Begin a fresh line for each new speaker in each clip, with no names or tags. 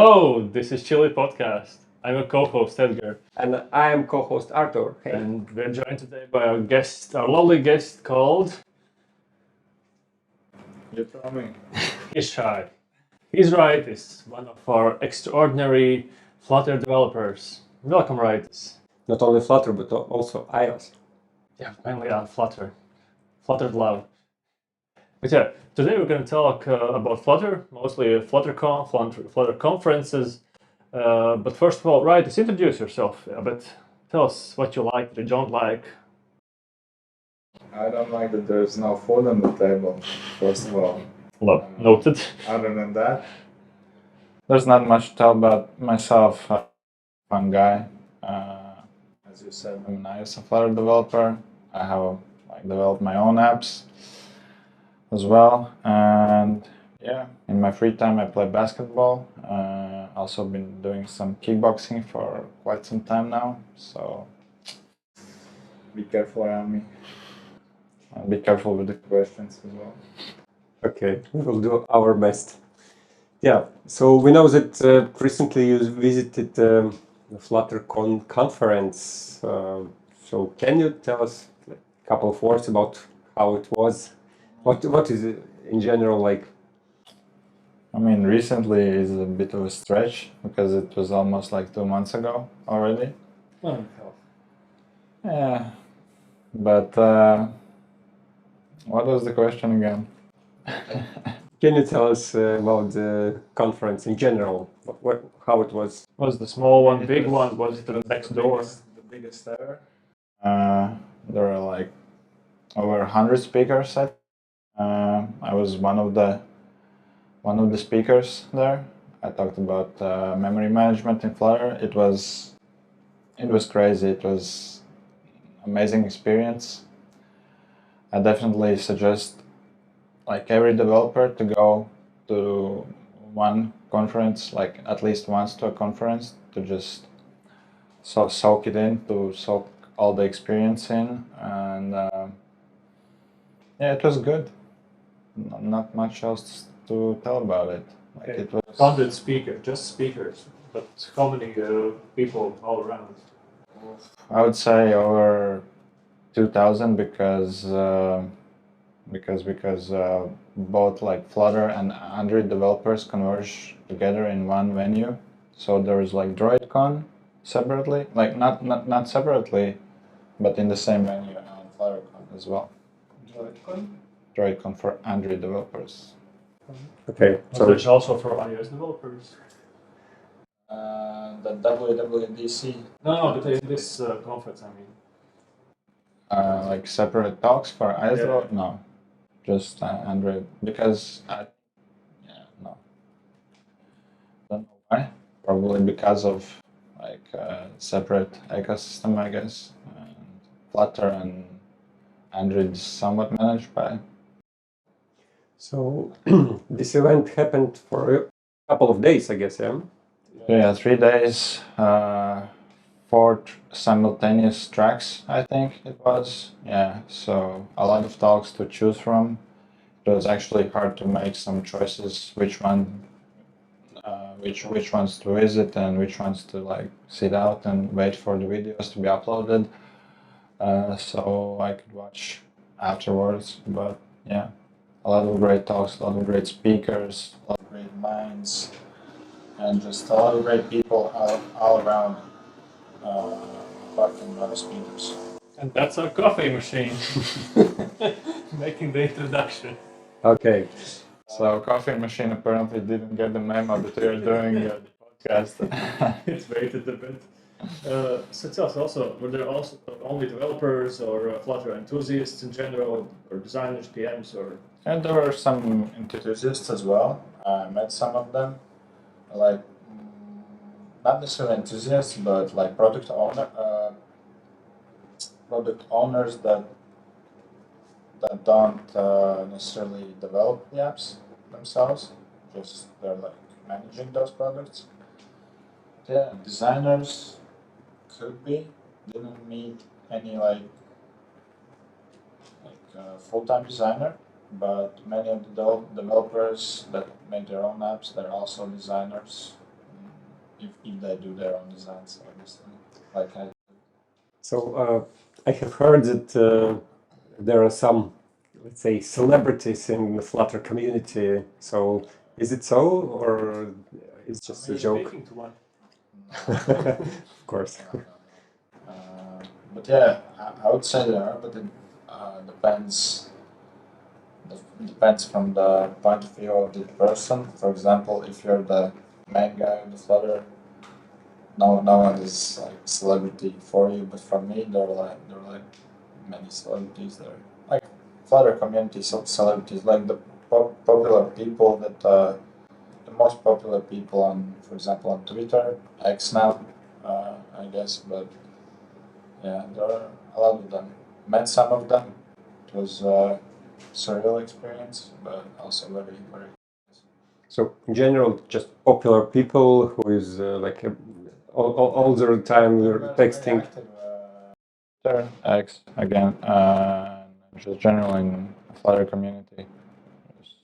Hello, this is Chili Podcast. I'm a co-host Edgar,
And I am co-host Arthur. Hey.
and we're joined today by our guest, our lovely guest called
You tell me.
Raitis Šaripo. He's Raitis, one of our extraordinary Flutter developers. Welcome, Raitis.
Not only Flutter, but also iOS.
Yeah, mainly on Flutter. Flutter's love. But yeah, today we're going to talk about Flutter, mostly FlutterCon, Flutter conferences. But first of all, Raitis, introduce yourself a bit. Tell us what you like, what you don't like.
I don't like that there's no food on the table, first of all.
Noted.
Other than that, there's not much to tell about myself. Fun guy. As you said, I'm an iOS and Flutter developer. I have developed my own apps as well. And yeah, in my free time I play basketball. Also been doing some kickboxing for quite some time now. So be careful around me. And be careful with the questions as well.
Okay, we will do our best. Yeah, so we know that recently you visited the FlutterCon conference. So can you tell us a couple of words about how it was? What is it in general like?
I mean, recently is a bit of a stretch because it was almost like 2 months ago already.
Oh,
Yeah, but what was the question again?
Can you tell us about the conference in general? How it was?
was the small one, big one, was the next door?
The biggest ever. There were like over 100 speakers. I was one of the speakers there. I talked about memory management in Flutter. It was crazy. It was amazing experience. I definitely suggest every developer to go to one conference, like at least once to a conference, to just soak it in, to soak all the experience in, and yeah, it was good. Not much else to tell about it.
Okay.
It was
100 speakers, just speakers, but how many people all around?
I would say over 2,000 because both Flutter and Android developers converge together in one venue. So there is DroidCon separately, not separately, but in the same venue, and FlutterCon as well. DroidCon for Android developers.
Okay,
So there's also for iOS developers.
The WWDC.
No, but in this conference, I mean.
Separate talks for iOS
Yeah.
developers? No, just Android, because no. Don't know why. Probably because of separate ecosystem, I guess. And Flutter and Android is somewhat managed by.
so this event happened for a couple of days, I guess, yeah?
Yeah, 3 days, 4 simultaneous tracks, I think it was. Yeah, so a lot of talks to choose from. It was actually hard to make some choices, which ones to visit and which ones to sit out and wait for the videos to be uploaded, so I could watch afterwards. But yeah, a lot of great talks, a lot of great speakers, a lot of great minds, and just a lot of great people all around, apart from the other speakers.
And that's our coffee machine. Making the introduction.
Okay.
So coffee machine apparently didn't get the memo that we are doing the podcast.
It's waited a bit. So tell us also, were there also only developers or Flutter enthusiasts in general, or designers, PMs, or?
And there were some enthusiasts as well. I met some of them, not necessarily enthusiasts, but product owners that don't necessarily develop the apps themselves. Just they're managing those products. Yeah, designers could be. Didn't meet any full-time designer, but many of the developers that make their own apps, they're also designers. if they do their own designs, obviously. Like I.
So I have heard that there are some, let's say, celebrities in the Flutter community. So is it so, or it's just a joke?
Speaking to one.
Of course.
But yeah, I would say there are, but it depends. Depends from the point of view of the person. For example, if you're the main guy of the Flutter, no one is like celebrity for you. But for me, there are like many celebrities there. Like Flutter community, some celebrities, like the popular people that the most popular people on, for example, on Twitter, X now, I guess. But yeah, there are a lot of them. Met some of them. It was a surreal experience, but also very, very.
So in general, just popular people who is like all the time we're texting.
Twitter, X again, just general in Flutter community. Just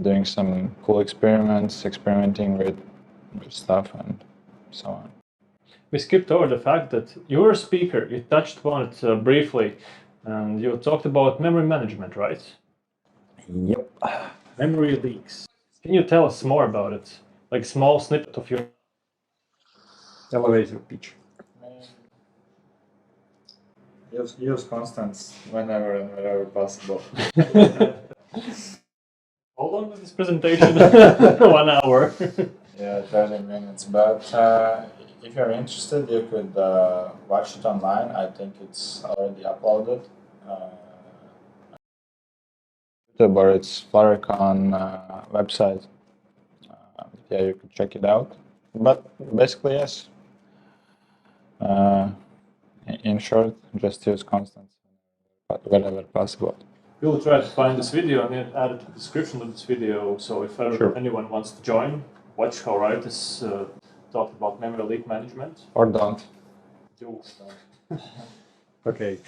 doing some cool experiments, experimenting with stuff and so on.
We skipped over the fact that you were a speaker. You touched on it briefly, and you talked about memory management, right?
Yep.
Memory leaks. Can you tell us more about it? Like a small snippet of your
Elevator pitch.
Use constants whenever possible.
How long was this presentation? 1 hour.
Yeah, 30 minutes. But if you're interested, you could watch it online. I think it's already uploaded. Or it's FlutterCon website. Yeah, you could check it out. But basically, yes. In short, just use constants wherever possible.
We will try to find this video and add it to the description of this video. So if anyone wants to join, watch how Raitis talked about memory leak management.
Or don't.
Okay.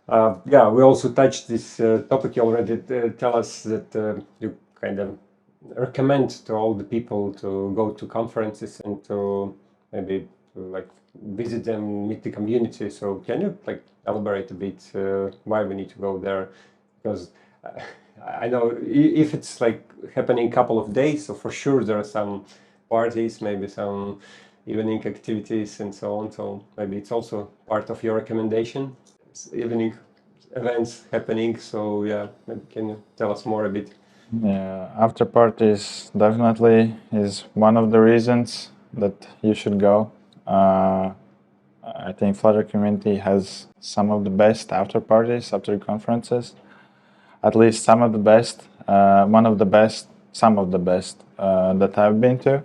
Yeah, we also touched this topic. You already tell us that you kind of recommend to all the people to go to conferences and to maybe like visit them, meet the community. So can you like elaborate a bit why we need to go there? Because I know if it's like happening a couple of days, so for sure there are some parties, maybe some evening activities and so on. So maybe it's also part of your recommendation. Evening events happening. So yeah, maybe can you tell us more a bit?
Yeah, after parties definitely is one of the reasons that you should go. I think Flutter community has some of the best after parties, after conferences. At least some of the best, one of the best, some of the best that I've been to.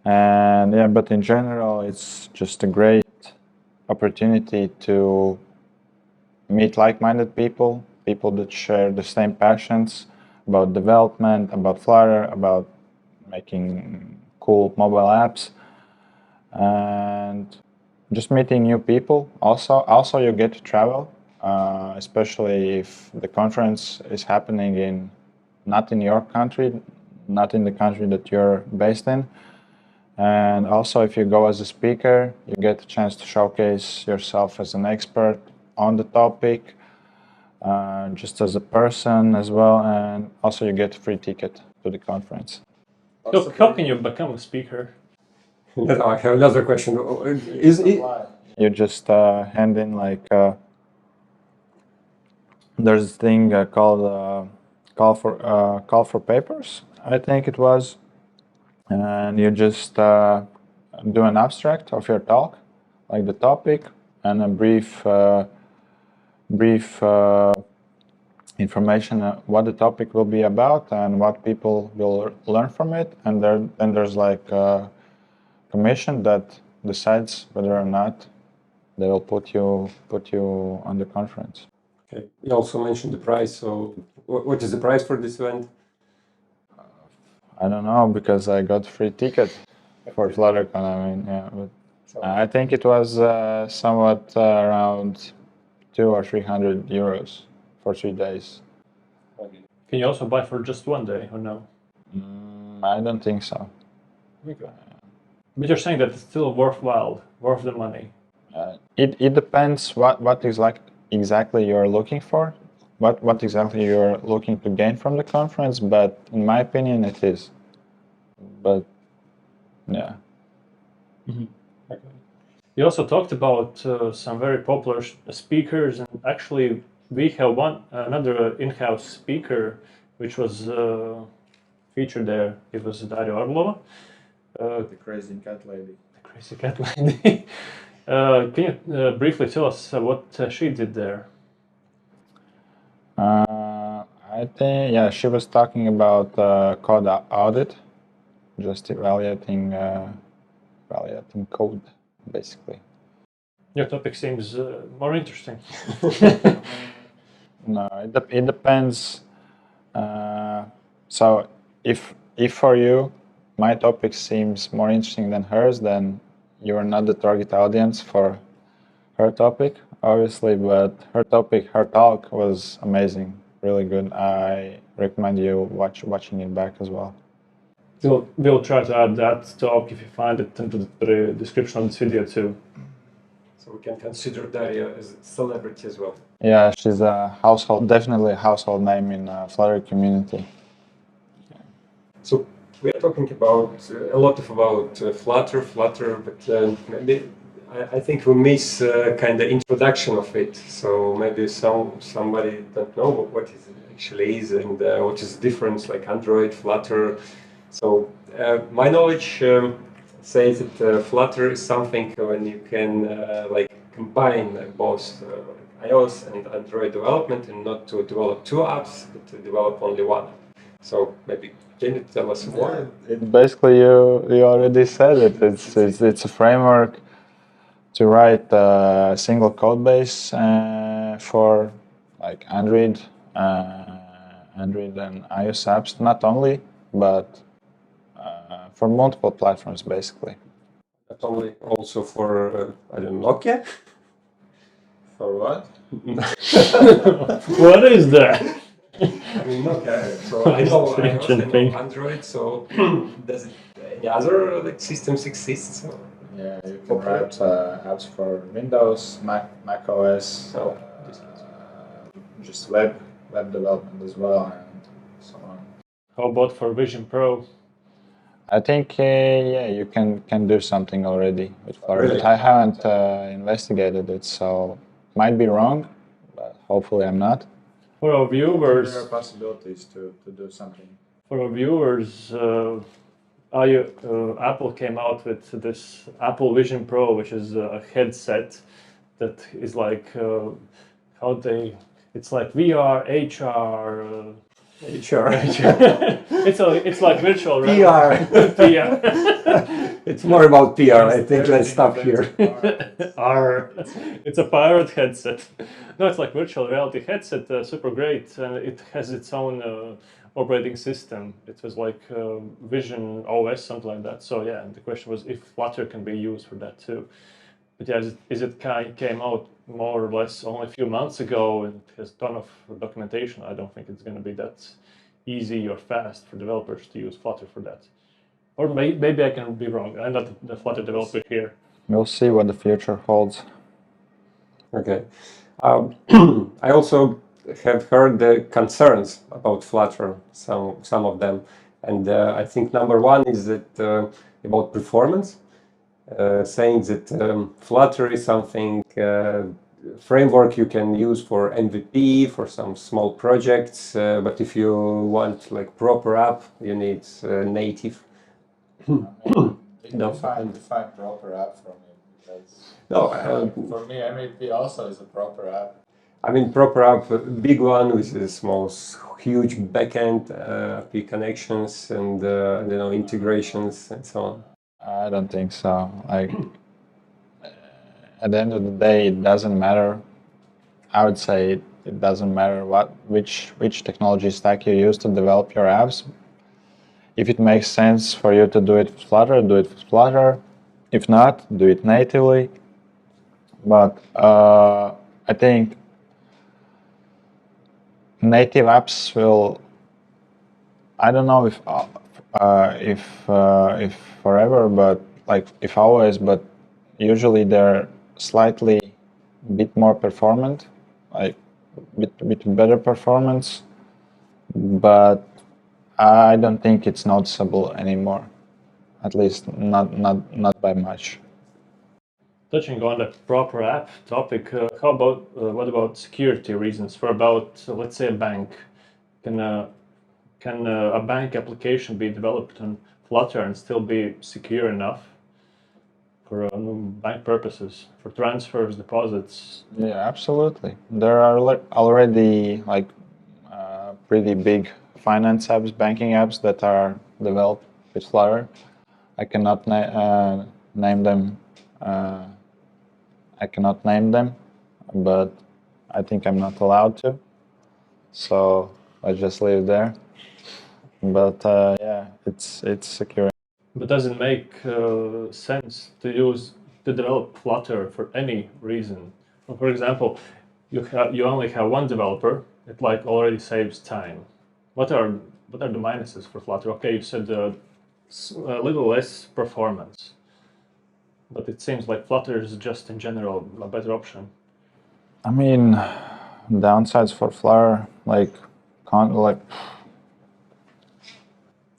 And yeah, but in general, it's just a great opportunity to meet like-minded people, people that share the same passions about development, about Flutter, about making cool mobile apps, and just meeting new people. Also you get to travel, especially if the conference is happening not in your country, not in the country that you're based in. And also, if you go as a speaker, you get a chance to showcase yourself as an expert on the topic, just as a person as well, and also you get a free ticket to the conference.
How can you become a speaker?
No, I have another question. Is it?
You just hand in like there's this thing called call for papers, I think it was, and you just do an abstract of your talk, like the topic, and a brief information what the topic will be about and what people will learn from it, and then there's like a commission that decides whether or not they will put you on the conference.
Okay. You also mentioned the price. So what is the price for this event?
I don't know, because I got free ticket for FlutterCon. I mean, yeah, but I think it was somewhat around 200 or 300 euros for 3 days.
Can you also buy for just 1 day or no?
I don't think so.
But you're saying that it's still worthwhile, worth the money.
It depends what exactly you're looking for, what exactly you're looking to gain from the conference. But in my opinion, it is. But yeah.
You also talked about some very popular speakers, and actually we have another in-house speaker which was featured there. It was Dario Arlova.
The crazy cat lady.
The crazy cat lady. Can you briefly tell us what she did there?
I think she was talking about code audit, just evaluating code, basically.
Your topic seems more interesting.
No, it depends. So if for you my topic seems more interesting than hers, then you are not the target audience for her topic, obviously. But her talk was amazing, really good. I recommend you watching it back as well.
We'll try to add that talk if you find it into the description of this video too.
So we can consider Daria as a celebrity as well.
Yeah, she's definitely a household name in Flutter community.
So we are talking about a lot about Flutter, but maybe I think we miss kind of introduction of it. So maybe somebody don't know what it actually is and what is the difference, like Android, Flutter. So my knowledge says that Flutter is something when you can like combine both iOS and Android development, and not to develop two apps, but to develop only one. So maybe can you tell us more?
Basically, you already said it. It's a framework to write a single code base for like Android and iOS apps, not only, but for multiple platforms, basically.
Not only, also for I don't know, Nokia.
For what?
What is that?
I mean, Nokia. So I know iOS, I know Android. So does it any other like systems exist? So,
Yeah, you can write apps for Windows, Mac OS, just web development as well, and so on.
How about for Vision Pro?
I think you can do something already with Flutter.
Really?
But I haven't investigated it, so might be wrong, but hopefully I'm not.
For our viewers,
There are possibilities to do something.
for our viewers, Apple came out with this Apple Vision Pro, which is a headset that is like it's like VR, HR.
HR.
It's like virtual
PR.
PR.
It's more about PR. I think let's stop here.
It's a pirate headset. No, it's like virtual reality headset, super great, and it has its own operating system. It was like Vision OS, something like that. So yeah, the question was if Flutter can be used for that too. But yeah, came out more or less only a few months ago, and it has a ton of documentation. I don't think it's going to be that easy or fast for developers to use Flutter for that. Or maybe I can be wrong. I'm not the Flutter developer here.
We'll see what the future holds.
Okay. I also have heard the concerns about Flutter, some of them, and I think number one is that about performance, saying that Flutter is something framework you can use for MVP for some small projects, but if you want like proper app, you need native.
Define proper app for me, because
No,
for me MVP also is a proper app.
I mean proper app, a big one with a small, huge backend, API connections, and integrations and so on.
I don't think so. Like at the end of the day, it doesn't matter. I would say it doesn't matter which technology stack you use to develop your apps. If it makes sense for you to do it with Flutter, do it with Flutter. If not, do it natively. But I think native apps will. I don't know if forever, but like if always, but usually they're slightly bit more performant, like bit better performance, but I don't think it's noticeable anymore. At least not by much.
Touching on the proper app topic, how about what about security reasons for about let's say a bank? Can a bank application be developed on Flutter and still be secure enough for bank purposes, for transfers, deposits?
Yeah, absolutely. There are already like pretty big finance apps, banking apps that are developed with Flutter. I cannot name them. Uh, I cannot name them, but I think I'm not allowed to. So I just leave it there. But yeah, it's secure.
But does it make sense to develop Flutter for any reason? For example, you only have one developer. It like already saves time. What are the minuses for Flutter? Okay, you said a little less performance, but it seems like Flutter is just in general a better option.
I mean, downsides for Flutter, like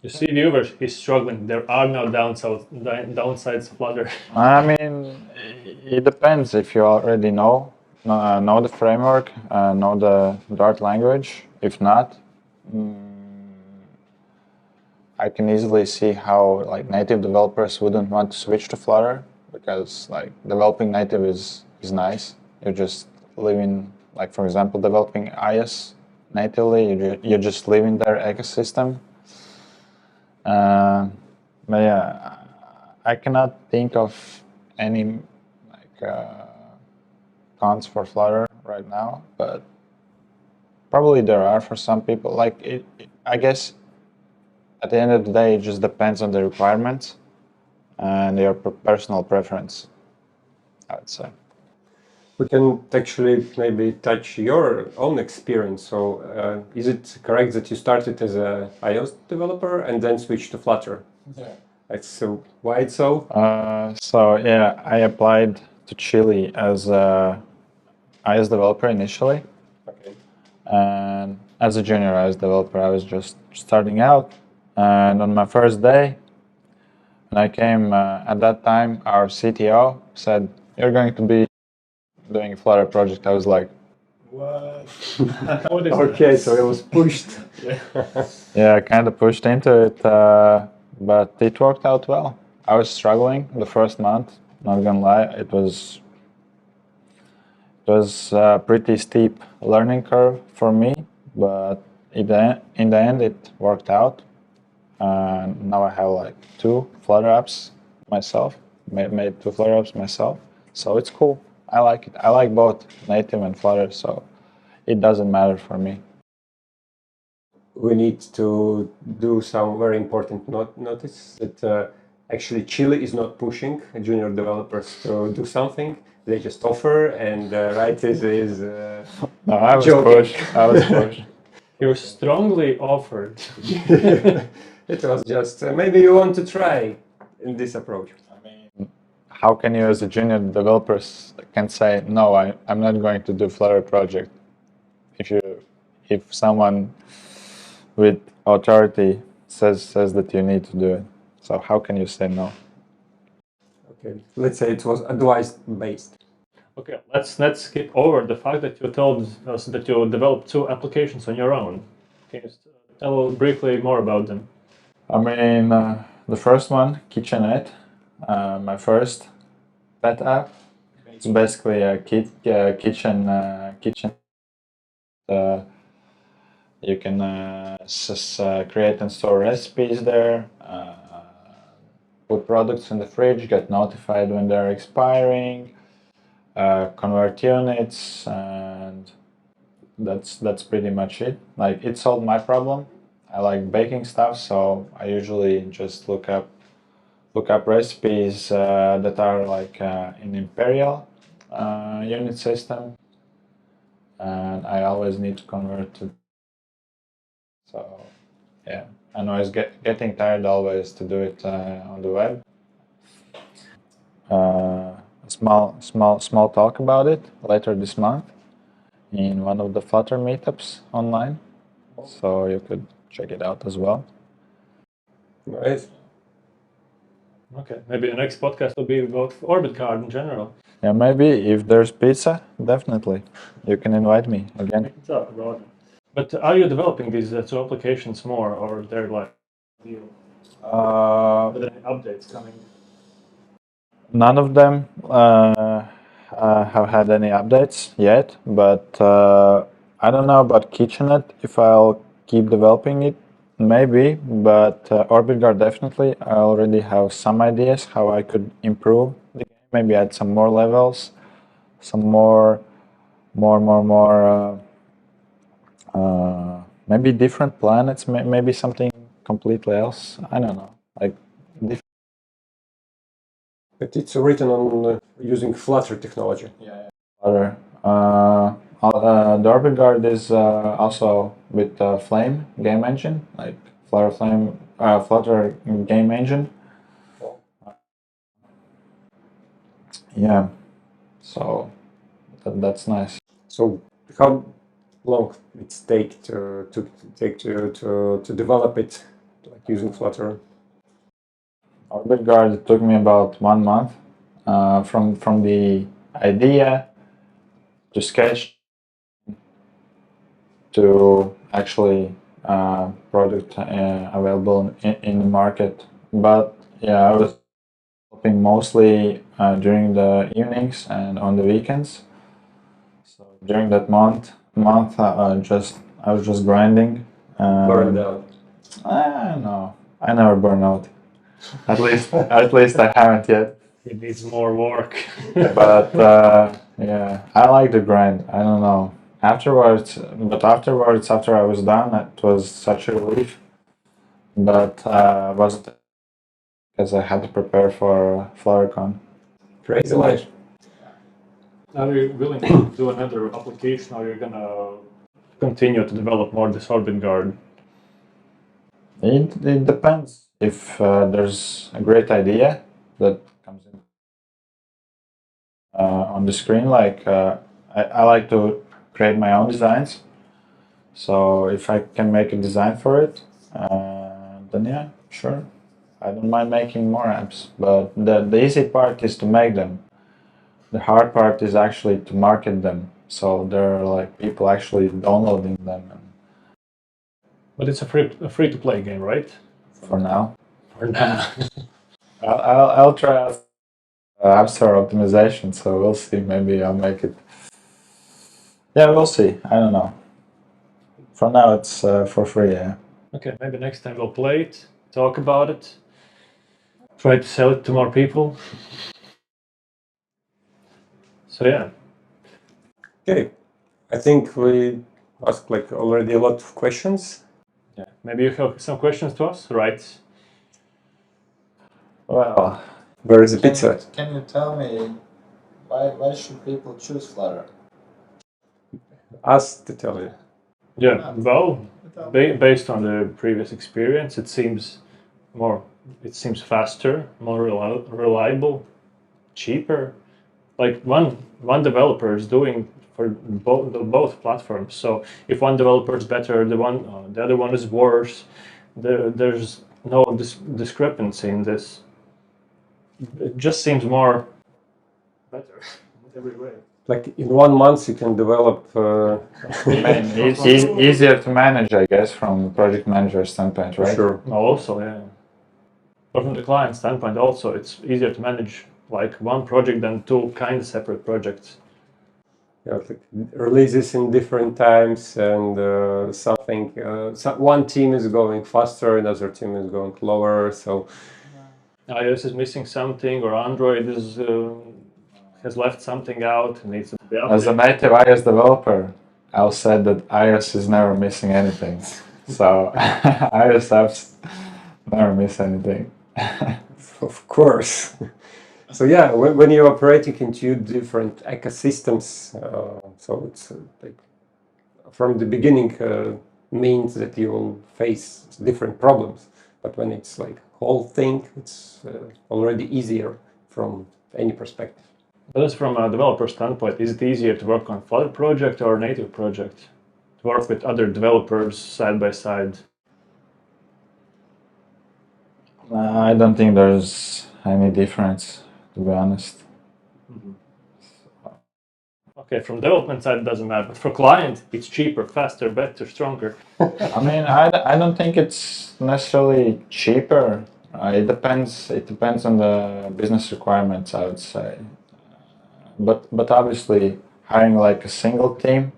You see, viewers, he's struggling. There are no downsides of Flutter.
I mean, it depends if you already know the framework, know the Dart language. If not, I can easily see how like native developers wouldn't want to switch to Flutter because like developing native is nice. You're just living, like for example, developing iOS natively. You're just living their ecosystem. But yeah, I cannot think of any like cons for Flutter right now, but probably there are for some people. Like I guess at the end of the day, it just depends on the requirements and your personal preference, I would say.
We can actually maybe touch your own experience. So, is it correct that you started as a iOS developer and then switched to Flutter?
Yeah.
So, why it's so?
So yeah, I applied to Chile as a iOS developer initially,
Okay.
and as a junior iOS developer, I was just starting out. And on my first day, when I came, at that time, our CTO said, "You're going to be doing a Flutter project." I was like,
What?
Okay, so it was pushed.
yeah, I kind of pushed into it, but it worked out well. I was struggling the first month, not gonna lie. It was a pretty steep learning curve for me, but in the end, it worked out. And now I have like two Flutter apps myself, made two Flutter apps myself. So it's cool. I like it. I like both native and Flutter, so it doesn't matter for me.
We need to do some very important notice that actually Chile is not pushing junior developers to do something. They just offer, and Raitis is
No, I was
joking.
pushed. I was pushed.
You strongly offered.
It was just maybe you want to try in this approach.
I mean, how can you, as a junior developer, can say no? I'm not going to do Flutter project. If someone with authority says that you need to do it, so how can you say no?
Okay, let's say it was advice based.
Okay, let's skip over the fact that you told us that you developed two applications on your own. Can you tell briefly more about them?
I mean, the first one, KitchenAid, my first pet app. It's basically a kitchen. Uh, you can create and store recipes there, put products in the fridge, get notified when they're expiring, convert units, and that's pretty much it. Like it solved my problem. I like baking stuff, so I usually just look up recipes that are like in Imperial unit system, and I always need to convert to. So yeah, and I was getting tired always to do it on the web. a small talk about it later this month in one of the Flutter meetups online. So you could check it out as well.
Nice.
Okay, maybe the next podcast will be about Orbit Guard in general.
Yeah, maybe if there's pizza, definitely you can invite me
We
again.
can talk about it. But are you developing these two applications more, or they're like new? Are there any updates coming?
None of them have had any updates yet, but I don't know about Kitchenet if I'll keep developing it. Maybe, but OrbitGuard definitely. I already have some ideas how I could improve the game. Maybe add some more levels, some more, maybe different planets, maybe something completely else. I don't know, like different.
But it's written on using Flutter technology.
Flutter. The Orbit Guard is also with Flame game engine, like Flutter game engine. Yeah, so that's nice.
So how long it take to develop it, like using Flutter?
Orbit Guard, it took me about 1 month from the idea to sketch to actually product available in the market. But yeah, I was developing mostly during the evenings and on the weekends. So during that month, I was just grinding.
Burned out.
I don't know. I never burn out. At least I haven't yet.
It needs more work.
But yeah, I like the grind. I don't know. Afterwards, after I was done, it was such a relief. But wasn't because I had to prepare for FlutterCon.
Crazy life.
Are you willing to do another application, or you're gonna continue to develop more this Orbit Guard?
It depends. If there's a great idea that comes in on the screen, like I like to create my own designs. So if I can make a design for it, then yeah, sure. I don't mind making more apps, but the easy part is to make them. The hard part is actually to market them. So there are like people actually downloading them
But it's a free to play game, right?
for now.
For now.
I'll try out App Store optimization, so we'll see. Maybe I'll make it. Yeah, we'll see. I don't know. For now, it's for free. Yeah.
Okay, maybe next time we'll play it, talk about it, try to sell it to more people. So yeah.
Okay, I think we asked like already a lot of questions.
Yeah. Maybe you have some questions to us, right?
Well,
Where is the pizza?
Can you tell me why should people choose Flutter?
Us to tell you.
Yeah. Well, based on the previous experience, it seems faster, more reliable, cheaper. Like one developer is doing for both platforms. So if one developer is better, the other one is worse. There's no discrepancy in this. It just seems more better in every way.
Like in 1 month you can develop.
It's easier to manage, I guess, from project manager standpoint, right?
Sure.
Also, yeah. But from the client standpoint, also, it's easier to manage like one project than two kind of separate projects.
Yeah, like releases in different times, and one team is going faster, another team is going lower. So
iOS is missing something, or Android has left something out and needs to be updated.
As a native iOS developer, I'll say that iOS is never missing anything. So iOS apps never miss anything.
of course. So yeah, when you're operating in two different ecosystems, so it's like from the beginning means that you will face different problems. But when it's like whole thing, it's already easier from any perspective.
But as from a developer standpoint, is it easier to work on Flutter project or native project? To work with other developers side by side?
I don't think there's any difference, to be honest.
Okay, from development side it doesn't matter, but for client it's cheaper, faster, better, stronger.
I mean, I don't think it's necessarily cheaper. It depends. It depends on the business requirements, I would say. But obviously, hiring like a single team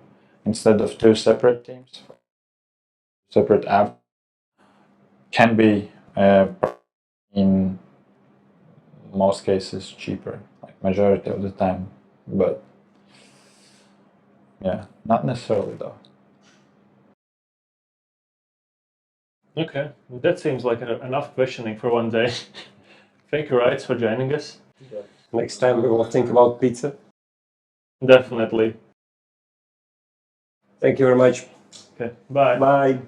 instead of two separate teams, separate app, can be in most cases cheaper, like majority of the time. But yeah, not necessarily though.
Okay, that seems like enough questioning for one day. Thank you, Raitis, for joining us.
Next time we will think about pizza.
Definitely.
Thank you very much.
Okay, bye.
Bye.